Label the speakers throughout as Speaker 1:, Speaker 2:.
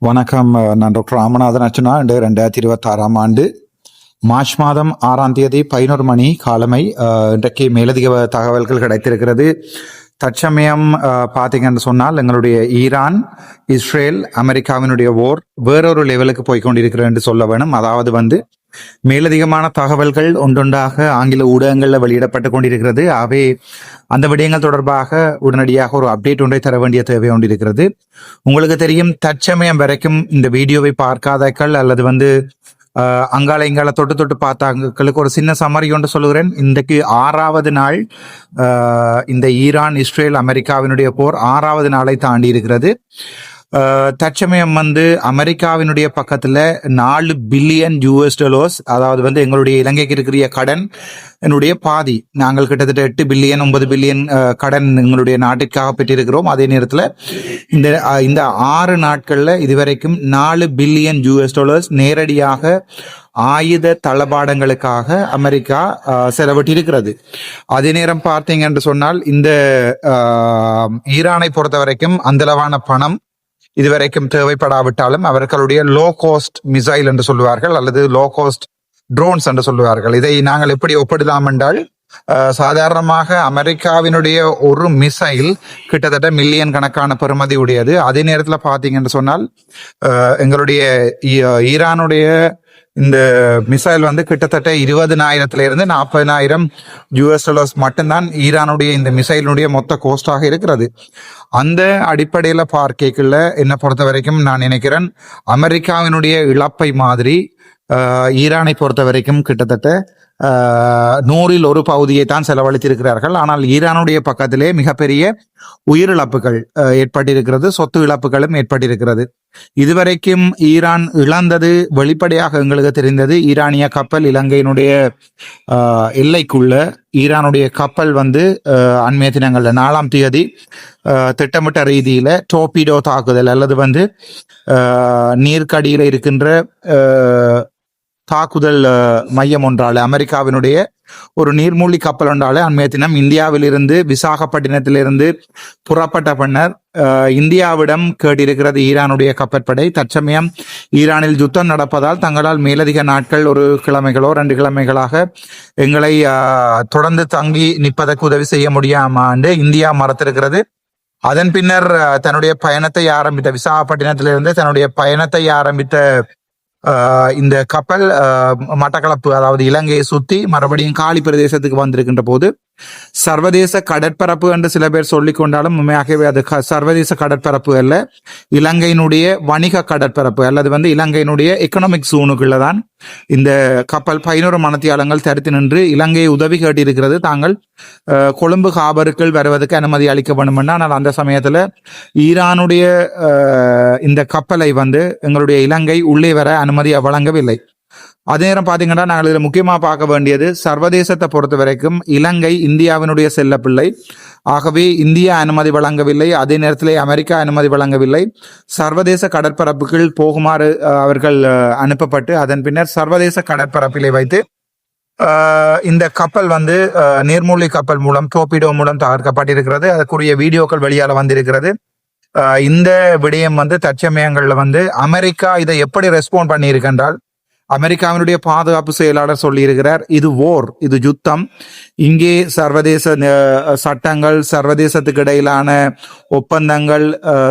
Speaker 1: வணக்கம். நான் டாக்டர் ராமநாதன் அர்ச்சனா. 2026 ஆண்டு மார்ச் மாதம் 6ஆம் தேதி 11 மணி காலமை இன்றைக்கு மேலதிக தகவல்கள் கிடைத்திருக்கிறது. தற்சமயம் பார்த்தீங்கன்னு சொன்னால் எங்களுடைய ஈரான், இஸ்ரேல், அமெரிக்காவினுடைய ஓர் வேறொரு லெவலுக்கு போய்கொண்டிருக்கிறது என்று சொல்ல வேணும். அதாவது மேலதிகமான தகவல்கள் ஒன்றொன்றாக ஆங்கில ஊடகங்களில் வெளியிடப்பட்டு கொண்டிருக்கிறது. ஆகவே அந்த விடயங்கள் தொடர்பாக உடனடியாக ஒரு அப்டேட் ஒன்றை தர வேண்டிய தேவை ஒன்றிருக்கிறது. உங்களுக்கு தெரியும், தற்சமயம் வரைக்கும் இந்த வீடியோவை பார்க்காதக்கள் அல்லது அங்கால இங்கால தொட்டு தொட்டு பார்த்தாங்களுக்கு ஒரு சின்ன சம்மரி ஒன்று சொல்லுகிறேன். இன்றைக்கு 6வது நாள் இந்த ஈரான், இஸ்ரேல், அமெரிக்காவினுடைய போர் 6வது நாளை தாண்டி இருக்கிறது. தற்சமயம் அமெரிக்காவினுடைய பக்கத்துல $4 பில்லியன், அதாவது எங்களுடைய இலங்கைக்கு இருக்கிற கடன் என்னுடைய பாதி. நாங்கள் கிட்டத்தட்ட 8 பில்லியன் 9 பில்லியன் கடன் எங்களுடைய நாட்டிற்காக பெற்றிருக்கிறோம். அதே நேரத்தில் இந்த 6 நாட்கள்ல இதுவரைக்கும் $4 பில்லியன் நேரடியாக ஆயுத தளபாடங்களுக்காக அமெரிக்கா செலவிட்டிருக்கிறது. அதே நேரம் பார்த்தீங்க என்று சொன்னால் இந்த ஈரானை பொறுத்த வரைக்கும் அந்தளவான பணம் இதுவரைக்கும் தேவைப்படாவிட்டாலும் அவர்களுடைய லோ கோஸ்ட் மிசைல் என்று சொல்லுவார்கள், அல்லது லோ கோஸ்ட் ட்ரோன்ஸ் என்று சொல்லுவார்கள். இதை நாங்கள் எப்படி ஒப்பிடலாம் என்றால், சாதாரணமாக அமெரிக்காவினுடைய ஒரு மிசைல் கிட்டத்தட்ட மில்லியன் கணக்கான பெறுமதி உடையது. அதே நேரத்தில் பார்த்தீங்கன்னு சொன்னால் எங்களுடைய ஈரானுடைய இந்த மிசைல் கிட்டத்தட்ட 20,000 $40,000 மட்டும்தான் ஈரானுடைய இந்த மிசைலுடைய மொத்த கோஸ்டாக இருக்கிறது. அந்த அடிப்படையில் பார்க்கல என்னை பொறுத்த வரைக்கும் நான் நினைக்கிறேன், அமெரிக்காவினுடைய இழப்பை மாதிரி ஈரானை பொறுத்த வரைக்கும் கிட்டத்தட்ட 100ல் 1 பகுதியை தான் செலவழித்திருக்கிறார்கள். ஆனால் ஈரானுடைய பக்கத்திலே மிகப்பெரிய உயிரிழப்புகள் ஏற்பட்டிருக்கிறது, சொத்து இழப்புகளும் ஏற்பட்டிருக்கிறது. இதுவரைக்கும் ஈரான் இழந்தது வெளிப்படையாக எங்களுக்கு தெரிந்தது. ஈரானிய கப்பல் இலங்கையினுடைய எல்லைக்குள்ள ஈரானுடைய கப்பல் அண்மைய தினங்கள்ல 4ஆம் தேதி திட்டமிட்ட ரீதியில டோர்பிடோ தாக்குதல் அல்லது நீர்க்கடியில இருக்கின்ற தாக்குதல் மையம் ஒன்றால அமெரிக்காவினுடைய ஒரு நீர்மூழ்கி கப்பல் ஒன்றாலே அண்மைய தினம் இந்தியாவிலிருந்து விசாகப்பட்டினத்திலிருந்து புறப்பட்ட பின்னர் இந்தியாவிடம் கேட்டிருக்கிறது ஈரானுடைய கப்பற்படை. தற்சமயம் ஈரானில் யுத்தம் நடப்பதால் தங்களால் மேலதிக நாட்கள், 1 கிழமைகளோ 2 கிழமைகளாக எங்களை தொடர்ந்து தங்கி நிற்பதற்கு உதவி செய்ய முடியாமல் இந்தியா மறுத்திருக்கிறது. அதன் பின்னர் தன்னுடைய பயணத்தை ஆரம்பித்த விசாகப்பட்டினத்திலிருந்து தன்னுடைய பயணத்தை ஆரம்பித்த இந்த கப்பல் மட்டக்களப்பு, அதாவது இலங்கையை சுத்தி மறுபடியும் காலி பிரதேசத்துக்கு வந்திருக்கின்ற போது சர்வதேச கடற்பரப்பு என்று சில பேர் சொல்லிக் கொண்டாலும் உண்மையாகவே அது சர்வதேச கடற்பரப்பு அல்ல, இலங்கையினுடைய வணிக கடற்பரப்பு அல்லது இலங்கையினுடைய எக்கனாமிக் சூனுக்குள்ள தான் இந்த கப்பல் 11 மணத்தியாளங்கள் தடுத்து நின்று இலங்கையை உதவி கேட்டிருக்கிறது. தாங்கள் கொழும்பு ஹாபருக்குள் வருவதற்கு அனுமதி அளிக்க வேண்டும். ஆனால் அந்த சமயத்துல ஈரானுடைய இந்த கப்பலை எங்களுடைய இலங்கை உள்ளே வர அனுமதி வழங்கவில்லை. அதே நேரம் பாத்தீங்கன்னா நாங்கள் இதில் முக்கியமா பார்க்க வேண்டியது, சர்வதேசத்தை பொறுத்த வரைக்கும் இலங்கை இந்தியாவினுடைய செல்ல பிள்ளை. ஆகவே இந்தியா அனுமதி வழங்கவில்லை, அதே நேரத்திலே அமெரிக்கா அனுமதி வழங்கவில்லை. சர்வதேச கடற்பரப்புகள் போகுமாறு அவர்கள் அனுப்பப்பட்டு அதன் பின்னர் சர்வதேச கடற்பரப்பிலே வைத்து இந்த கப்பல் நீர்மூழ்கி கப்பல் மூலம் டோர்பிடோ மூலம் தகர்க்கப்பட்டிருக்கிறது. அதற்குரிய வீடியோக்கள் வெளியால வந்திருக்கிறது. இந்த விடயம் தற்சமயங்கள்ல அமெரிக்கா இதை எப்படி ரெஸ்பாண்ட் பண்ணியிருக்கின்றால், அமெரிக்காவினுடைய பாதுகாப்பு செயலாளர் சொல்லியிருக்கிறார், இது ஓர், இது யுத்தம். இங்கே சர்வதேச சட்டங்கள், சர்வதேசத்துக்கு இடையிலான ஒப்பந்தங்கள்,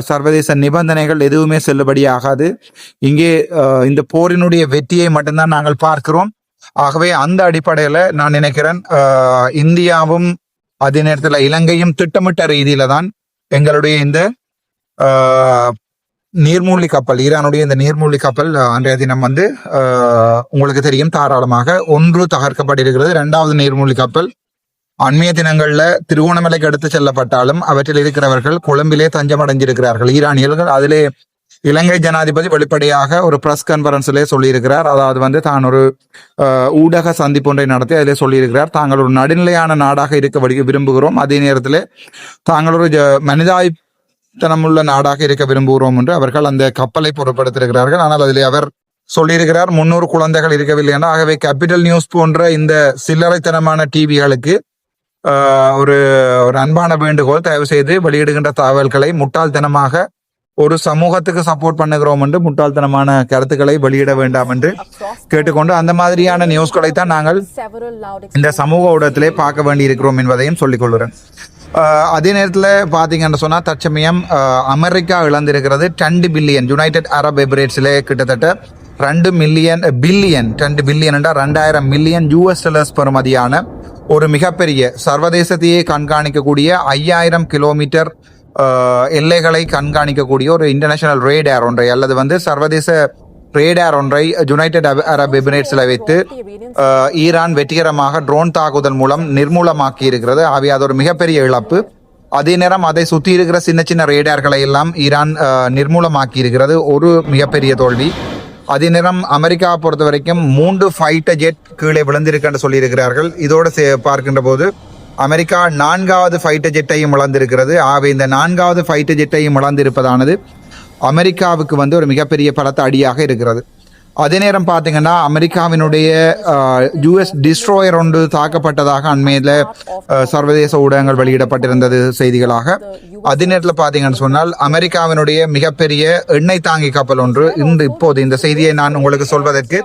Speaker 1: சர்வதேச நிபந்தனைகள் எதுவுமே செல்லுபடியாகாது. இங்கே இந்த போரினுடைய வெற்றியை மட்டும்தான் நாங்கள் பார்க்கிறோம். ஆகவே அந்த அடிப்படையில நான் நினைக்கிறேன், இந்தியாவும் அதே நேரத்தில் இலங்கையும் திட்டமிட்ட ரீதியில தான் எங்களுடைய இந்த நீர்மூழ்கி கப்பல், ஈரானுடைய இந்த நீர்மூழ்கி கப்பல் அன்றைய தினம் உங்களுக்கு தெரியும் தாராளமாக 1 தகர்க்கப்பட்டிருக்கிறது. 2வது நீர்மூழ்கி கப்பல் அண்மைய தினங்கள்ல திருகோணமலைக்கு எடுத்து செல்லப்பட்டாலும் அவற்றில் இருக்கிறவர்கள் கொழும்பிலே தஞ்சமடைஞ்சிருக்கிறார்கள் ஈரானியர்கள். அதிலே இலங்கை ஜனாதிபதி வெளிப்படையாக ஒரு பிரஸ் கான்பரன்ஸிலே சொல்லியிருக்கிறார். அதாவது தான் ஒரு ஊடக சந்திப்பு ஒன்றை நடத்தி அதிலே சொல்லியிருக்கிறார், தாங்கள் ஒரு நடுநிலையான நாடாக இருக்க விரும்புகிறோம், அதே நேரத்தில் தாங்கள் ஒரு மனிதாய்த்தனமுள்ள நாடாக இருக்க விரும்புகிறோம் என்று அவர்கள் அந்த கப்பலை பொருட்படுத்தியிருக்கிறார்கள். ஆனால் அதிலே அவர் சொல்லியிருக்கிறார் 300 குழந்தைகள் இருக்கவில்லை என. ஆகவே கேபிட்டல் நியூஸ் போன்ற இந்த சில்லறைத்தனமான டிவிகளுக்கு ஒரு அன்பான வேண்டுகோள், தயவு செய்து வெளியிடுகின்ற தகவல்களை முட்டாள்தனமாக ஒரு சமூகத்துக்கு சப்போர்ட் பண்ணுகிறோம் என்று முட்டாள்தனமான கருத்துக்களை வெளியிட வேண்டாம் என்று கேட்டுக்கொண்டு அந்த மாதிரியான நியூஸ்களை தான் நாங்கள் இந்த சமூக ஊடகத்திலே பார்க்க வேண்டி இருக்கிறோம் என்பதையும் சொல்லிக் கொள்கிறேன். அதே நேரத்தில் பார்த்தீங்கன்னு சொன்னால் தற்சமயம் அமெரிக்கா இழந்திருக்கிறது 2 பில்லியன். யுனைடெட் அரப் எமிரேட்ஸிலே கிட்டத்தட்ட 2 பில்லியன் 2 பில்லியன் என்றால் 2000 மில்லியன் US$ பெறுமதியான ஒரு மிகப்பெரிய சர்வதேசத்தையே கண்காணிக்கக்கூடிய 5000 கிலோமீட்டர் எல்லைகளை கண்காணிக்கக்கூடிய ஒரு இன்டர்நேஷனல் ரேடார் ஒன்றை அல்லது வந்து சர்வதேச ரேடார் ஒன்றை யுனைடெட் அரப் எமிரேட்ஸில் வைத்து ஈரான் வெற்றிகரமாக ட்ரோன் தாக்குதல் மூலம் நிர்மூலமாக்கி இருக்கிறது. ஆகவே அது ஒரு மிகப்பெரிய இழப்பு. அதே நேரம் அதை சுற்றி இருக்கிற சின்ன சின்ன ரேடார்களை எல்லாம் ஈரான் நிர்மூலமாக்கி இருக்கிறது, ஒரு மிகப்பெரிய தோல்வி. அதே நேரம் அமெரிக்காவை பொறுத்த வரைக்கும் 3 ஃபைட்டர் ஜெட் கீழே விழுந்திருக்குன்னு சொல்லியிருக்கிறார்கள். இதோடு பார்க்கின்ற போது அமெரிக்கா 4வது ஃபைட்டர் ஜெட்டையும் இழந்திருக்கிறது. ஆகவே இந்த 4வது ஃபைட்டர் ஜெட்டையும் இழந்திருப்பதானது அமெரிக்காவுக்கு வந்து ஒரு மிகப்பெரிய பலத்த அடியாக இருக்கிறது. அதே நேரம் பார்த்தீங்கன்னா அமெரிக்காவினுடைய US டிஸ்ட்ரோயர் ஒன்று தாக்கப்பட்டதாக அண்மையில் சர்வதேச ஊடகங்கள் வெளியிடப்பட்டிருந்தது செய்திகளாக. அதே நேரத்தில் பார்த்தீங்கன்னு சொன்னால் அமெரிக்காவினுடைய மிகப்பெரிய எண்ணெய் தாங்கி கப்பல் ஒன்று இப்போது இந்த செய்தியை நான் உங்களுக்கு சொல்வதற்கு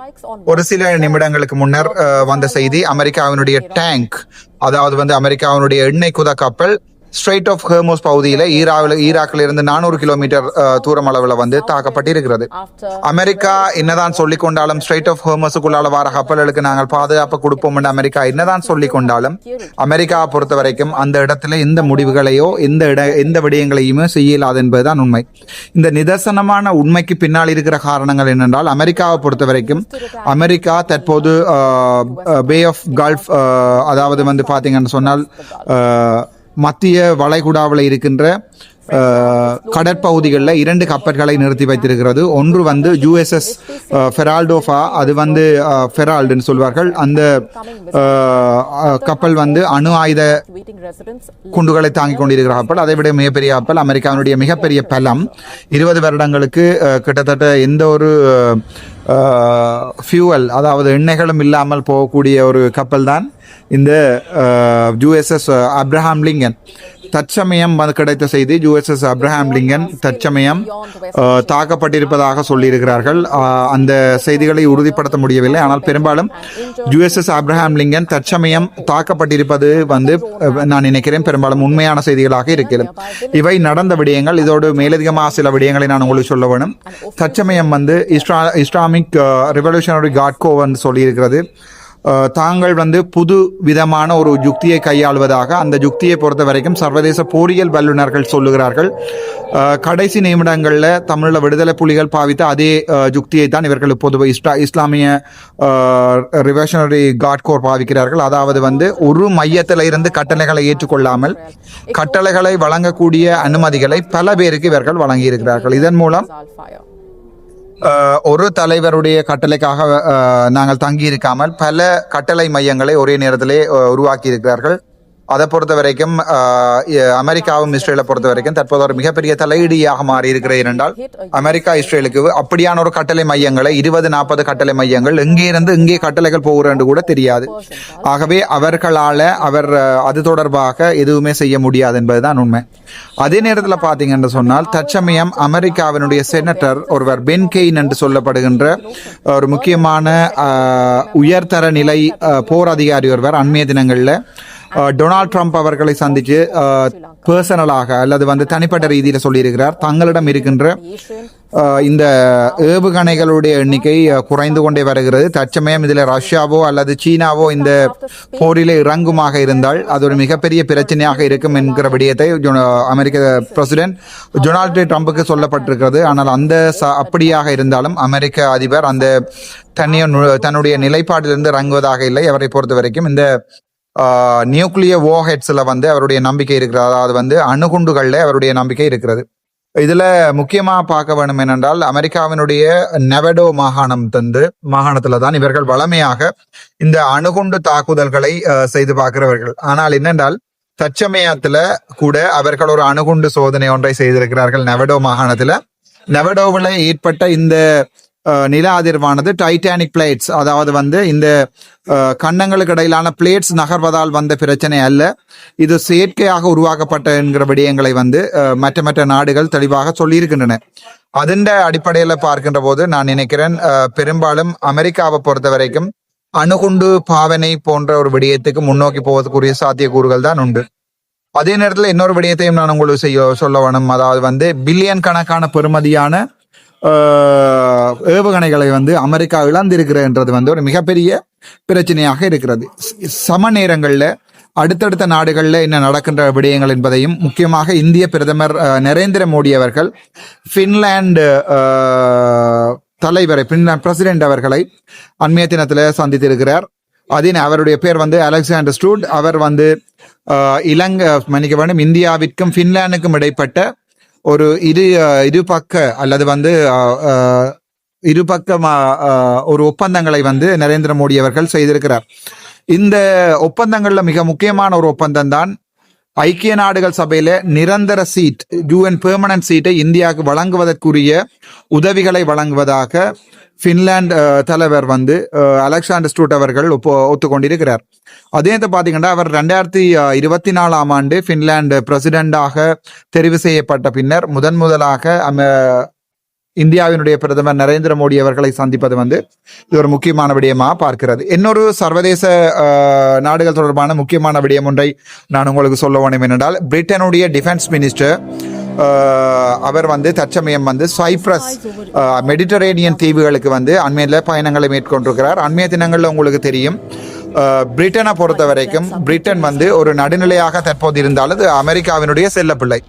Speaker 1: ஒரு சில நிமிடங்களுக்கு முன்னர் வந்த செய்தி. அமெரிக்காவினுடைய டேங்க், அதாவது வந்து அமெரிக்காவினுடைய எண்ணெய் குத கப்பல் ஸ்ட்ரெய்ட் ஆஃப் ஹெர்மோஸ் பகுதியில் ஈராக்கில் இருந்து 400 கிலோமீட்டர் தூரம் அளவில் வந்து தாக்கப்பட்டிருக்கிறது. அமெரிக்கா என்னதான் சொல்லிக் கொண்டாலும் ஸ்ட்ரெய்ட் ஆஃப் ஹெர்மோஸுக்குள்ளால வர கப்பல்களுக்கு நாங்கள் பாதுகாப்பு கொடுப்போம் என்று அமெரிக்கா என்னதான் சொல்லிக் கொண்டாலும் அமெரிக்காவை பொறுத்த வரைக்கும் அந்த இடத்துல எந்த முடிவுகளையோ எந்த விடயங்களையுமே செய்யலாது என்பதுதான் உண்மை. இந்த நிதர்சனமான உண்மைக்கு பின்னால் இருக்கிற காரணங்கள் என்னென்றால் அமெரிக்காவை பொறுத்த வரைக்கும் அமெரிக்கா தற்போது பே ஆஃப் கல்ஃப், அதாவது வந்து பார்த்தீங்கன்னு சொன்னால் மத்திய வளைகுடாவில் இருக்கின்ற கடற்பகுதிகளில் 2 கப்பல்களை நிறுத்தி வைத்திருக்கிறது. ஒன்று வந்து USS ஃபெரால்டோஃபா, அது வந்து ஃபெரால்டுன்னு சொல்வார்கள். அந்த கப்பல் வந்து அணு ஆயுத குண்டுகளை தாங்கிக் கொண்டிருக்கிற கப்பல். அதை விட மிகப்பெரிய கப்பல், அமெரிக்காவினுடைய மிகப்பெரிய பலம். 20 வருடங்களுக்கு கிட்டத்தட்ட எந்த ஒரு ஃபியூவல், அதாவது எண்ணெய்களும் இல்லாமல் போகக்கூடிய ஒரு கப்பல் தான் இந்த USS அப்ரஹாம் லிங்கன். தற்சமயம் கிடைத்த செய்தி, USS அப்ரஹாம் லிங்கன் தற்சமயம் தாக்கப்பட்டிருப்பதாக சொல்லியிருக்கிறார்கள். அந்த செய்திகளை உறுதிப்படுத்த முடியவில்லை. ஆனால் பெரும்பாலும் USS அப்ரஹாம் லிங்கன் தற்சமயம் தாக்கப்பட்டிருப்பது வந்து நான் நினைக்கிறேன் பெரும்பாலும் உண்மையான செய்திகளாக இருக்கிறது. இவை நடந்த விடயங்கள். இதோடு மேலதிகமாக சில விடயங்களை நான் உங்களுக்கு சொல்ல வேணும். தற்சமயம் வந்து இஸ்லாமிக் ரெவல்யூஷனரி காட் கோர் சொல்லியிருக்கிறது, தாங்கள் வந்து புது விதமான ஒரு யுக்தியை கையாளுவதாக. அந்த யுக்தியை பொறுத்த வரைக்கும் சர்வதேச போரியல் வல்லுநர்கள் சொல்லுகிறார்கள். கடைசி நிமிடங்களில் தமிழில் விடுதலை புலிகள் பாவித்த அதே யுக்தியை தான் இவர்கள் இப்போது இஸ்லாமிய ரிவல்யூஷனரி காட் கோர் பாவிக்கிறார்கள். அதாவது வந்து ஒரு மையத்தில் இருந்து கட்டளைகளை ஏற்றுக்கொள்ளாமல் கட்டளைகளை வழங்கக்கூடிய அனுமதிகளை பல பேருக்கு இவர்கள் வழங்கியிருக்கிறார்கள். இதன் மூலம் ஒரு தலைவருடைய கட்டளைக்காக நாங்கள் தங்கி இருக்காமல் பல கட்டளை மையங்களை ஒரே நேரத்திலே உருவாக்கி இருக்கிறார்கள். அதை பொறுத்த வரைக்கும் அமெரிக்காவும் இஸ்ரேலை பொறுத்த வரைக்கும் தற்போது ஒரு மிகப்பெரிய தலையீடியாக மாறி இருக்கிறது. என்றால் அமெரிக்கா இஸ்ரேலுக்கு அப்படியான ஒரு கட்டளை மையங்களை 20-40 கட்டளை மையங்கள் எங்கே இருந்து இங்கே கட்டளைகள் போகிறன்னு கூட தெரியாது. ஆகவே அவர்களால் அது தொடர்பாக எதுவுமே செய்ய முடியாது என்பதுதான் உண்மை. அதே நேரத்தில் பார்த்தீங்கன்னு சொன்னால் தற்சமயம் அமெரிக்காவினுடைய செனட்டர் ஒருவர் பென் கெயின் என்று சொல்லப்படுகின்ற ஒரு முக்கியமான உயர்தர நிலை போர் அதிகாரி ஒருவர் அண்மைய தினங்களில் டொனால்ட் ட்ரம்ப் அவர்களை சந்தித்து பர்சனலாக அல்லது வந்து தனிப்பட்ட ரீதியில் சொல்லியிருக்கிறார், தங்களிடம் இருக்கின்ற இந்த ஏவுகணைகளுடைய எண்ணிக்கை குறைந்து கொண்டே வருகிறது. தற்சமயம் இதில் ரஷ்யாவோ அல்லது சீனாவோ இந்த போரிலே இறங்குமாக இருந்தால் அது ஒரு மிகப்பெரிய பிரச்சனையாக இருக்கும் என்கிற விடயத்தை அமெரிக்க பிரசிடென்ட் டொனால்ட் ட்ரம்புக்கு சொல்லப்பட்டிருக்கிறது. ஆனால் அப்படியாக இருந்தாலும் அமெரிக்க அதிபர் அந்த தன்னுடைய நிலைப்பாட்டிலிருந்து இறங்குவதாக இல்லை. அவரை பொறுத்த வரைக்கும் இந்த நியூக்ளியர் வார்ஹெட்ஸ்ல வந்து அவருடைய நம்பிக்கை இருக்கிறது, அதாவது வந்து அணுகுண்டுகள்ல அவருடைய நம்பிக்கை இருக்கிறது. இதுல முக்கியமா பார்க்க வேண்டும் என்னென்றால் அமெரிக்காவினுடைய நெவடோ மாகாணத்துல தான் இவர்கள் வளமையாக இந்த அணுகுண்டு தாக்குதல்களை செய்து பார்க்கிறவர்கள். ஆனால் என்னென்றால் தற்சமயத்துல கூட அவர்கள் ஒரு அணுகுண்டு சோதனை ஒன்றை செய்திருக்கிறார்கள் நெவடோ மாகாணத்துல. நெவடோவில் ஏற்பட்ட இந்த நில அதிர்வானது டைட்டானிக் பிளேட்ஸ், அதாவது வந்து இந்த கண்டங்களுக்கு இடையிலான பிளேட்ஸ் நகர்வதால் வந்த பிரச்சனை அல்ல, இது செயற்கையாக உருவாக்கப்பட்ட என்கிற விடயங்களை வந்து மற்ற மற்ற நாடுகள் தெளிவாக சொல்லியிருக்கின்றன. அதன் அடிப்படையில் பார்க்கின்ற போது நான் நினைக்கிறேன் பெரும்பாலும் அமெரிக்காவை பொறுத்த வரைக்கும் அணுகுண்டு பாவனை போன்ற ஒரு விடயத்துக்கு முன்னோக்கி போவதற்குரிய சாத்தியக்கூறுகள் தான் உண்டு. அதே நேரத்தில் இன்னொரு விடயத்தையும் நான் உங்களுக்கு சொல்ல வேணும். அதாவது வந்து பில்லியன் கணக்கான பெறுமதியான ஏவுகணைகளை வந்து அமெரிக்கா இழந்திருக்கிறன்றது வந்து ஒரு மிகப்பெரிய பிரச்சனையாக இருக்கிறது. சம நேரங்களில் அடுத்தடுத்த நாடுகளில் என்ன நடக்கின்ற விடயங்கள் என்பதையும், முக்கியமாக இந்திய பிரதமர் நரேந்திர மோடி அவர்கள் பின்லாந்து தலைவரை, பின்லாந்து பிரசிடென்ட் அவர்களை அண்மைய தினத்தில் சந்தித்திருக்கிறார். அவருடைய பேர் வந்து அலெக்சாண்டர் ஸ்டூட். அவர் வந்து இந்தியாவிற்கும் பின்லாந்துக்கும் இடைப்பட்ட ஒரு இருபக்க அல்லது வந்து இருபக்க ஒரு ஒப்பந்தங்களை வந்து நரேந்திர மோடி அவர்கள் செய்திருக்கிறார். இந்த ஒப்பந்தங்கள்ல மிக முக்கியமான ஒரு ஒப்பந்தம் தான் ஐக்கிய நாடுகள் சபையில நிரந்தர சீட், UN பெர்மனன்ட் சீட்டை இந்தியாவுக்கு வழங்குவதற்குரிய உதவிகளை வழங்குவதாக பின்லாந்து தலைவர் வந்து அலெக்சாண்டர் ஸ்டூட் அவர்கள் ஒத்துக்கொண்டிருக்கிறார். அதே பாத்தீங்கன்னா அவர் 2024 பின்லாந்து பிரசிடென்டாக தெரிவு செய்யப்பட்ட பின்னர் முதலாக இந்தியாவினுடைய பிரதமர் நரேந்திர மோடி அவர்களை சந்திப்பது வந்து இது ஒரு முக்கியமான விடயமாக பார்க்கிறது. இன்னொரு சர்வதேச நாடுகள் தொடர்பான முக்கியமான விடயம் ஒன்றை நான் உங்களுக்கு சொல்ல வேண்டும் என்றால், பிரிட்டனுடைய டிஃபென்ஸ் மினிஸ்டர் அவர் வந்து தற்சமயம் வந்து சைப்ரஸ் மெடிட்டரேனியன் தீவுகளுக்கு வந்து அண்மையில் பயணங்களை மேற்கொண்டிருக்கிறார். அண்மைய தினங்களில் உங்களுக்கு தெரியும், பிரிட்டனை பொறுத்த வரைக்கும் பிரிட்டன் வந்து ஒரு நடுநிலையாக தற்போது இருந்தாலும் அது அமெரிக்காவினுடைய செல்லப்பிள்ளை.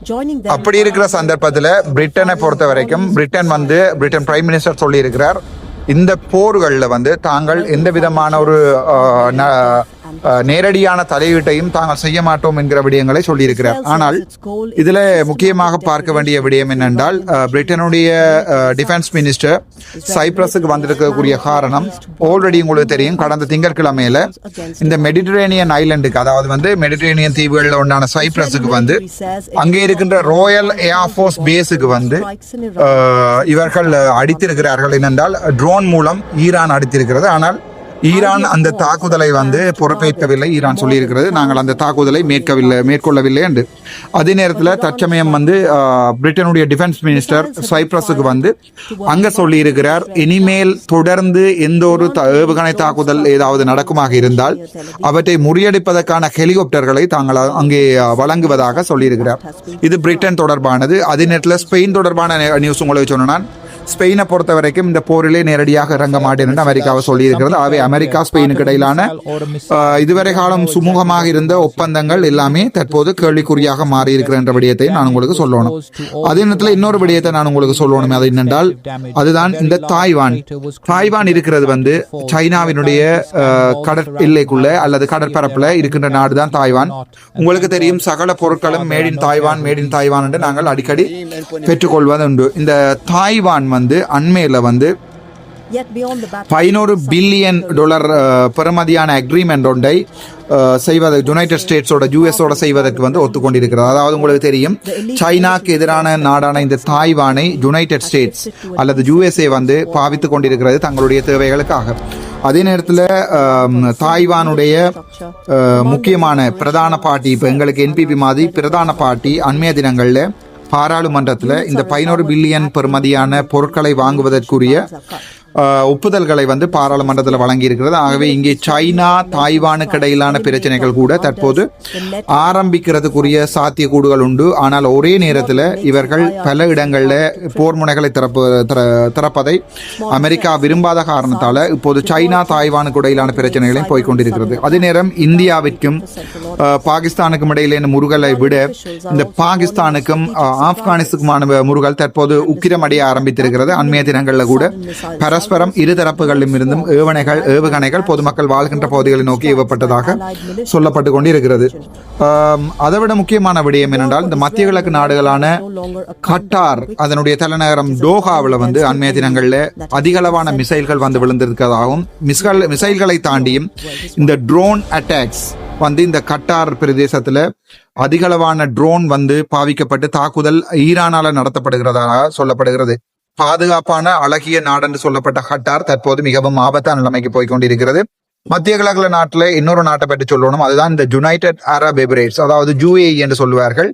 Speaker 1: அப்படி இருக்கிற சந்தர்ப்பத்தில் பிரிட்டனை பொறுத்த வரைக்கும் பிரிட்டன் பிரைம் மினிஸ்டர் சொல்லி இருக்கிறார், இந்த போர்களில் வந்து தாங்கள் எந்த விதமான ஒரு நேரடியான தலையீட்டையும் தாங்கள் செய்ய மாட்டோம் என்கிற விடயங்களை சொல்லியிருக்கிறார். ஆனால் இதுல முக்கியமாக பார்க்க வேண்டிய விடயம் என்னென்றால், பிரிட்டனுடைய டிஃபென்ஸ் மினிஸ்டர் சைப்ரஸுக்கு வந்திருக்கக்கூடிய காரணம் ஆல்ரெடி உங்களுக்கு தெரியும். கடந்த திங்கட்கிழமையில இந்த மெடிட்டரேனியன் ஐலண்டுக்கு, அதாவது வந்து மெடிட்டரேனியன் தீவுகளில் உண்டான சைப்ரஸுக்கு வந்து அங்கே இருக்கின்ற ராயல் ஏர்ஃபோர்ஸ் பேஸுக்கு வந்து இவர்கள் அடித்திருக்கிறார்கள். என்னென்றால் ட்ரோன் மூலம் ஈரான் அடித்திருக்கிறது. ஆனால் ஈரான் அந்த தாக்குதலை வந்து பொறுப்பேற்கவில்லை. ஈரான் சொல்லியிருக்கிறது, நாங்கள் அந்த தாக்குதலை மேற்கொள்ளவில்லை என்று. அதே நேரத்தில் தற்சமயம் வந்து பிரிட்டனுடைய டிஃபென்ஸ் மினிஸ்டர் சைப்ரஸுக்கு வந்து அங்க சொல்லி இருக்கிறார், இனிமேல் தொடர்ந்து எந்த ஒரு ஏவுகணை தாக்குதல் ஏதாவது நடக்குமாக இருந்தால் அவற்றை முறியடிப்பதற்கான ஹெலிகாப்டர்களை தாங்கள் அங்கே வழங்குவதாக சொல்லியிருக்கிறார். இது பிரிட்டன் தொடர்பானது. அதே நேரத்தில் ஸ்பெயின் தொடர்பான நியூஸ் உங்களுக்கு சொன்னால், ஸ்பெயினை பொறுத்த வரைக்கும் இந்த போரிலே நேரடியாக இறங்க மாட்டேன் என்று அமெரிக்காவை சொல்லியிருக்கிறது. ஆகவே அமெரிக்கா ஸ்பெயினுக்கு இடையிலான இதுவரை காலம் சுமூகமாக இருந்த ஒப்பந்தங்கள் எல்லாமே தற்போது கேள்விக்குறியாக மாறி இருக்கிற விடயத்தை நான் உங்களுக்கு சொல்லணும். அதே நேரத்தில் இன்னொரு விடயத்தை நான் உங்களுக்கு சொல்லணும். அது என்னென்றால், அதுதான் இந்த தாய்வான் இருக்கிறது வந்து சைனாவினுடைய கடற் எல்லைக்குள்ள அல்லது கடற்பரப்புல இருக்கின்ற நாடுதான் தாய்வான். உங்களுக்கு தெரியும், சகல பொருட்களும் மேட் இன் தாய்வான் என்று நாங்கள் அடிக்கடி பெற்றுக்கொள்வது உண்டு. இந்த தாய்வான் வந்து அண்மையில வந்து $500 பில்லியன் பெறுமதியான அக்ரிமெண்ட் ஒன்றை செய்வதற்கு யுனைடெட் ஸ்டேட்ஸோட US-ஓட செய்வதற்கு வந்து ஒத்துக்கொண்டிருக்கிறது. அதாவது உங்களுக்கு தெரியும், சைனாக்கு எதிரான நாடான இந்த தாய்வானை யுனைடெட் ஸ்டேட்ஸ் அல்லது USA வந்து பாவித்துக் கொண்டிருக்கிறது தங்களுடைய தேவைகளுக்காக. அதே நேரத்தில் தாய்வானுடைய முக்கியமான பிரதான பார்ட்டி, இப்போ எங்களுக்கு NPP மாதிரி பிரதான பார்ட்டி அண்மைய தினங்களில் பாராளுமன்றத்தில் இந்த 500 பில்லியன் பெறுமதியான பொருட்களை வாங்குவதற்குரிய ஒப்புதல்களை வந்து பாராளுமன்றத்தில் வழங்கி இருக்கிறது. ஆகவே இங்கே சைனா தாய்வானுக்கு இடையிலான பிரச்சனைகள் கூட தற்போது ஆரம்பிக்கிறதுக்குரிய சாத்தியக்கூடுகள் உண்டு. ஆனால் ஒரே நேரத்தில் இவர்கள் பல இடங்களில் போர் முனைகளை திறப்பதை அமெரிக்கா விரும்பாத காரணத்தால் இப்போது சைனா தாய்வானுக்கு இடையிலான பிரச்சனைகளையும் போய்கொண்டிருக்கிறது. அதே நேரம் இந்தியாவிற்கும் பாகிஸ்தானுக்கும் இடையிலான முருகலை விட இந்த பாகிஸ்தானுக்கும் ஆப்கானிஸ்தானுக்குமான முருகல் தற்போது உக்கிரமடைய ஆரம்பித்திருக்கிறது. அண்மைய தினங்களில் கூட பரஸ்பரம் இருதரப்புகளிலும் இருந்தும் ஏவுகணைகள் பொதுமக்கள் வாழ்கின்ற பகுதிகளை நோக்கி ஏவப்பட்டதாக சொல்லப்பட்டு கொண்டிருக்கிறது. அதைவிட முக்கியமான விடயம் என்னென்றால், இந்த மத்திய கிழக்கு நாடுகளான கட்டார் அதனுடைய தலைநகரம் டோஹாவில் வந்து அண்மைய தினங்களில் அதிகளவான மிசைல்கள் வந்து விழுந்திருக்கிறதாகவும், மிசைல்களை தாண்டியும் இந்த ட்ரோன் அட்டாக்ஸ் வந்து இந்த கட்டார் பிரதேசத்தில் அதிகளவான ட்ரோன் வந்து பாவிக்கப்பட்டு தாக்குதல் ஈரானால நடத்தப்படுகிறதாக சொல்லப்படுகிறது. பாதுகாப்பான அழகிய நாடு என்று சொல்லப்பட்ட கட்டார் தற்போது மிகவும் ஆபத்தான நிலைமைக்கு போய்கொண்டிருக்கிறது. மத்திய கிழக்கு நாட்டுல இன்னொரு நாட்டை பற்றி சொல்லணும், அதுதான் இந்த யுனைடெட் அரப் எமிரேட்ஸ், அதாவது UAE என்று சொல்லுவார்கள்.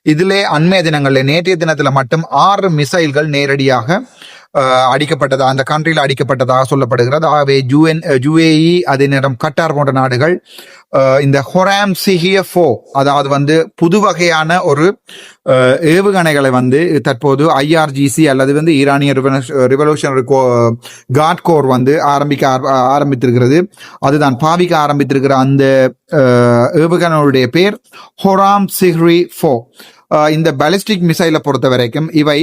Speaker 1: இதிலே அண்மைய தினங்கள்ல நேற்றைய தினத்துல மட்டும் 6 மிசைல்கள் நேரடியாக அடிக்கப்பட்டதா அந்த கண்ட்ரியில் அடிக்கப்பட்டதாக சொல்லப்படுகிறது. ஆகவே UAE அதே நேரம் கட்டார் போன்ற நாடுகள் இந்த ஹொராம் சிஹிய 4, அதாவது புது வகையான ஒரு ஏவுகணைகளை தற்போது IRGC அல்லது ஈரானிய ரிவல்யூஷனரி கார்ட் கோர் ஆரம்பித்திருக்கிறது. அதுதான் பாவிக்க ஆரம்பித்திருக்கிற அந்த ஏவுகணையுடைய பேர் ஹொராம் சிஹ்ரி 4. இந்த பாலிஸ்டிக் மிசைலை பொறுத்த வரைக்கும் இவை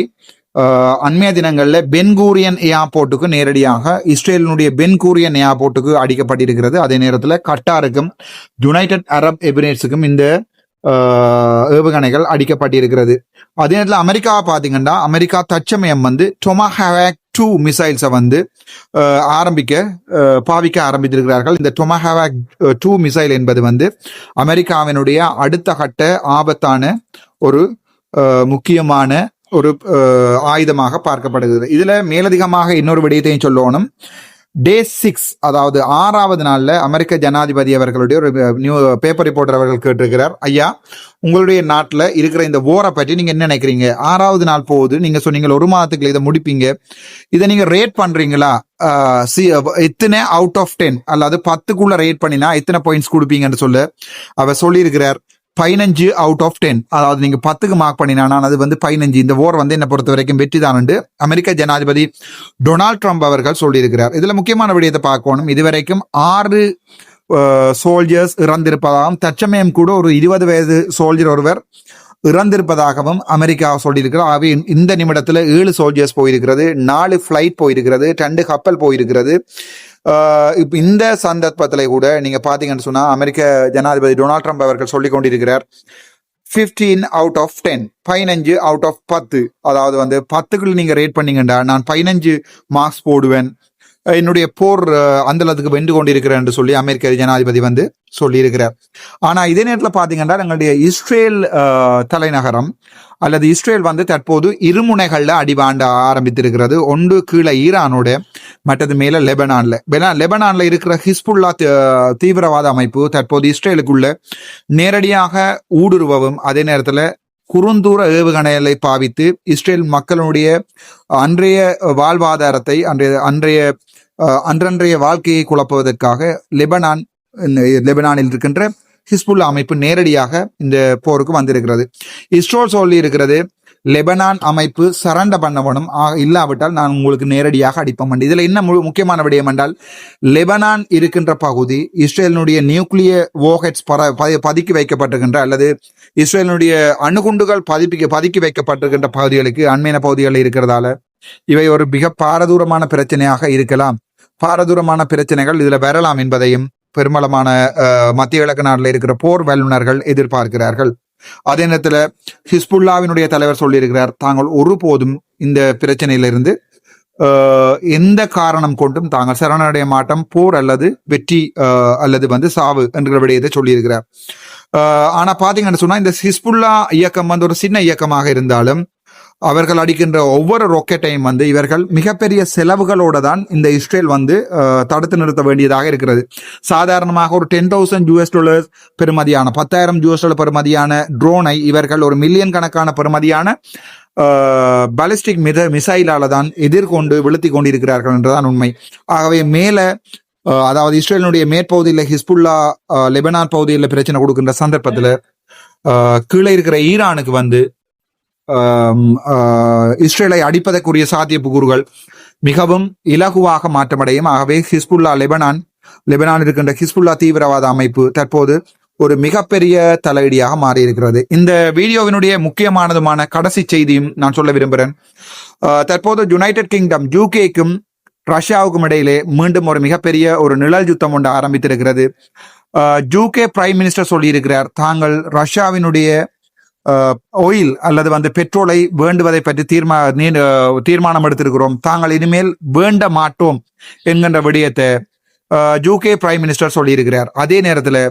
Speaker 1: அண்மைய தினங்கள்ல பென்கூரியன் ஏர்போர்ட்டுக்கு நேரடியாக இஸ்ரேலினுடைய பென்கூரியன் ஏர்போர்ட்டுக்கு அடிக்கப்பட்டிருக்கிறது. அதே நேரத்தில் கட்டாருக்கும் யுனைடெட் அரப் எமிரேட்ஸுக்கும் இந்த ஏவுகணைகள் அடிக்கப்பட்டிருக்கிறது. அதே நேரத்தில் அமெரிக்காவை பார்த்தீங்கன்னா அமெரிக்கா தற்சமயம் டொமாஹாக் 2 மிசைல்ஸை பாவிக்க ஆரம்பித்திருக்கிறார்கள். இந்த டொமாஹாக் 2 மிசைல் என்பது அமெரிக்காவினுடைய அடுத்த கட்ட ஆபத்தான ஒரு முக்கியமான ஒரு ஆயுதமாக பார்க்கப்படுகிறது. இதுல மேலதிகமாக இன்னொரு விடயத்தையும் சொல்லணும். Day 6, அதாவது 6வது நாள்ல அமெரிக்க ஜனாதிபதி அவர்களுடைய ஒரு பேப்பர் ரிப்போர்ட்டர் அவர்கள் கேட்டிருக்கிறார், ஐயா உங்களுடைய நாட்டுல இருக்கிற இந்த ஓரை பற்றி நீங்க என்ன நினைக்கிறீங்க? 6வது நாள் போகுது, நீங்க சொன்னீங்க 1 மாதத்துக்குள்ள இதை முடிப்பீங்க, இதை நீங்க ரேட் பண்றீங்களா? எத்தனை அவுட் ஆஃப் 10 அல்லது 10க்குள்ள ரேட் பண்ணினா எத்தனை பாயிண்ட்ஸ் கொடுப்பீங்கன்னு அவர் சொல்லியிருக்கிறார். 15 அவுட் ஆஃப் 10, அதாவது நீங்க 10க்கு மார்க் பண்ணினா அது 15. இந்த ஓர் என்ன பொறுத்த வரைக்கும் வெற்றி தான் என்று அமெரிக்க ஜனாதிபதி டொனால்ட் ட்ரம்ப் அவர்கள் சொல்லியிருக்கிறார். இதுல முக்கியமான விடயத்தை பார்க்கணும். இதுவரைக்கும் 6 சோல்ஜர்ஸ் இறந்திருப்பதாகவும் தற்சமயம் கூட ஒரு 20 வயது சோல்ஜர் ஒருவர் இறந்திருப்பதாகவும் அமெரிக்கா சொல்லியிருக்கிறார். ஆகவே இந்த நிமிடத்துல 7 சோல்ஜர்ஸ் போயிருக்கிறது, 4 ஃபிளைட் போயிருக்கிறது, 2 கப்பல் போயிருக்கிறது. இப்ப இந்த சந்தர்ப்பத்துல கூட நீங்க பாத்தீங்கன்னு சொன்னா அமெரிக்க ஜனாதிபதி டொனால்ட் ட்ரம்ப் அவர்கள் சொல்லிக் கொண்டிருக்கிறார் 15 அவுட் ஆஃப் 10, 15 அவுட் ஆஃப் 10, அதாவது 10க்குள்ள நீங்க ரேட் பண்ணீங்கடா நான் 15 மார்க்ஸ் போடுவேன், என்னுடைய போர் அந்த அளவுக்கு வென்று கொண்டிருக்கிறேன் என்று சொல்லி அமெரிக்க ஜனாதிபதி சொல்லி இருக்கிறார். ஆனா இதே நேரத்தில் பாத்தீங்கன்னா எங்களுடைய இஸ்ரேல் தலைநகரம் அல்லது இஸ்ரேல் தற்போது இருமுனைகள்ல அடிவாண்ட ஆரம்பித்திருக்கிறது. ஒன்று கீழே ஈரானோட, மற்றது மேல லெபனான்ல இருக்கிற ஹிஸ்புல்லா தீவிரவாத அமைப்பு தற்போது இஸ்ரேலுக்குள்ள நேரடியாக ஊடுருவவும் அதே நேரத்துல குறுந்தூர ஏவுகணைகளை பாவித்து இஸ்ரேல் மக்களுடைய அன்றைய வாழ்வாதாரத்தை அன்றன்றைய வாழ்க்கையை குழப்புவதற்காக லெபனானில் இருக்கின்ற ஹிஸ்புல்லா அமைப்பு நேரடியாக இந்த போருக்கு வந்திருக்கிறது. இஸ்ரேல் சொல்லி இருக்கிறது லெபனான் அமைப்பு சரண்ட பண்ணவனும், இல்லாவிட்டால் நான் உங்களுக்கு நேரடியாக அடிப்பேன். இதுல என்ன முக்கியமான விடயம் என்றால் லெபனான் இருக்கின்ற பகுதி இஸ்ரேலினுடைய நியூக்ளியர் வார்ஹெட்ஸ் பதுக்கி வைக்கப்பட்டிருக்கின்ற அல்லது இஸ்ரேலினுடைய அணுகுண்டுகள் பதுக்கி வைக்கப்பட்டிருக்கின்ற பகுதிகளுக்கு அண்மையான பகுதிகளில் இருக்கிறதால இவை ஒரு மிக பாரதூரமான பிரச்சனையாக இருக்கலாம். பாரதூரமான பிரச்சனைகள் இதுல வரலாம் என்பதையும் பெரும்பாலான மத்திய கிழக்கு நாட்டில் இருக்கிற போர் வல்லுநர்கள் எதிர்பார்க்கிறார்கள். அதே நேரத்தில் ஹிஸ்புல்லாவினுடைய தலைவர் சொல்லியிருக்கிறார், தாங்கள் ஒருபோதும் இந்த பிரச்சனையிலிருந்து எந்த காரணம் கொண்டும் தாங்கள் சரணடைய மாட்டோம், போர் அல்லது வெற்றி அல்லது சாவு என்கிற விடயத்தை சொல்லியிருக்கிறார். ஆனா பாத்தீங்கன்னு சொன்னா இந்த ஹிஸ்புல்லா இயக்கம் ஒரு சின்ன இயக்கமாக இருந்தாலும் அவர்கள் அடிக்கின்ற ஒவ்வொரு ராக்கெட்டையும் இவர்கள் மிகப்பெரிய செலவுகளோட தான் இந்த இஸ்ரேல் தடுத்து நிறுத்த வேண்டியதாக இருக்கிறது. சாதாரணமாக ஒரு $10,000 பெறுமதியான $10,000 பெறுமதியான ட்ரோனை இவர்கள் ஒரு மில்லியன் கணக்கான பெறுமதியான பாலிஸ்டிக் மிசைலால தான் எதிர்கொண்டு வீழ்த்தி கொண்டிருக்கிறார்கள் என்றுதான் உண்மை. ஆகவே மேல அதாவது இஸ்ரேலினுடைய மேற்பகுதியில் ஹிஸ்புல்லா லெபனான் பகுதியில் பிரச்சனை கொடுக்கின்ற சந்தர்ப்பத்தில் கீழே இருக்கிற ஈரானுக்கு இஸ்ரேலை அடிப்பதற்குரிய சாத்தியக்கூறுகள் மிகவும் இலகுவாக மாற்றமடையும். ஆகவே ஹிஸ்புல்லா லெபனான் இருக்கின்ற ஹிஸ்புல்லா தீவிரவாத அமைப்பு தற்போது ஒரு மிகப்பெரிய தலையீடியாக மாறி இருக்கிறது. இந்த வீடியோவினுடைய முக்கியமானதுமான கடைசி செய்தியும் நான் சொல்ல விரும்புகிறேன். தற்போது யுனைடெட் கிங்டம் யூகேக்கும் ரஷ்யாவுக்கும் இடையிலே மீண்டும் ஒரு மிகப்பெரிய ஒரு நிழல் யுத்தம் ஒன்று ஆரம்பித்திருக்கிறது. யூகே பிரைம் மினிஸ்டர் சொல்லியிருக்கிறார், தாங்கள் ரஷ்யாவினுடைய ஆயில் அல்லது பெட்ரோலை வேண்டுவதை பற்றி தீர்மானம் எடுத்திருக்கிறோம், தாங்கள் இனிமேல் வேண்ட மாட்டோம் என்கின்ற விடயத்தை யூகே பிரைம் மினிஸ்டர் சொல்லியிருக்கிறார். அதே நேரத்தில்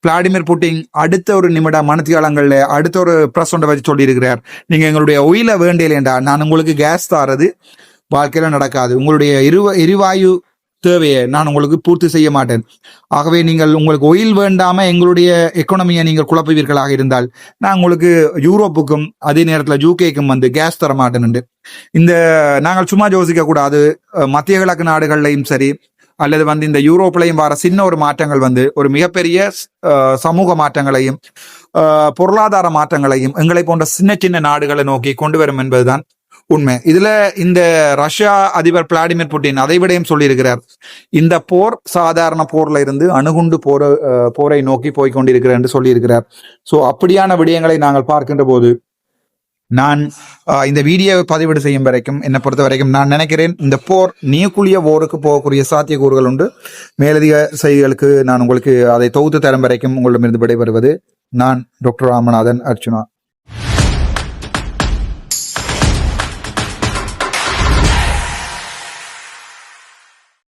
Speaker 1: விளாடிமிர் புட்டின் அடுத்த ஒரு நிமிட மனத்தியாளங்கள்ல அடுத்த ஒரு பிரஸ் ஒன்றை வச்சு சொல்லியிருக்கிறார், நீங்க எங்களுடைய ஆயிலை வேண்டியலேண்டா நான் உங்களுக்கு கேஸ் தாரது வாழ்க்கையில நடக்காது. உங்களுடைய எரிவாயு தேவையை நான் உங்களுக்கு பூர்த்தி செய்ய மாட்டேன். ஆகவே நீங்கள் உங்களுக்கு ஒயில் வேண்டாம எங்களுடைய எக்கானமியை நீங்கள் குழப்புவீர்களாக இருந்தால் நான் உங்களுக்கு யூரோப்புக்கும் அதே நேரத்தில் யூகேக்கும் வந்து கேஸ் தர மாட்டேன். இந்த நாங்கள் சும்மா யோசிக்க கூடாது. மத்திய கிழக்கு நாடுகள்லையும் சரி அல்லது வந்து இந்த யூரோப்லையும் வர சின்ன ஒரு மாற்றங்கள் வந்து ஒரு மிகப்பெரிய சமூக மாற்றங்களையும் பொருளாதார மாற்றங்களையும் எங்களை போன்ற சின்ன சின்ன நாடுகளை நோக்கி கொண்டு வரும் என்பதுதான் உண்மை. இதுல இந்த ரஷ்யா அதிபர் விளாடிமிர் புட்டின் அதை விடையும் சொல்லியிருக்கிறார், இந்த போர் சாதாரண போர்ல இருந்து அணுகுண்டு போரை நோக்கி போய்கொண்டிருக்கிறார் என்று சொல்லியிருக்கிறார். சோ அப்படியான விடயங்களை நாங்கள் பார்க்கின்ற போது நான் இந்த வீடியோவை பதிவிடு செய்யும் வரைக்கும் என்னை பொறுத்த வரைக்கும் நான் நினைக்கிறேன் இந்த போர் நியூக்ளியர் போருக்கு போகக்கூடிய சாத்தியக்கூறுகள் உண்டு. மேலதிக செய்திகளுக்கு நான் உங்களுக்கு அதை தொகுத்து தரும் வரைக்கும் உங்களிடமிருந்து விடைபெறுவது நான் டாக்டர் ராமநாதன் அர்ச்சுனா.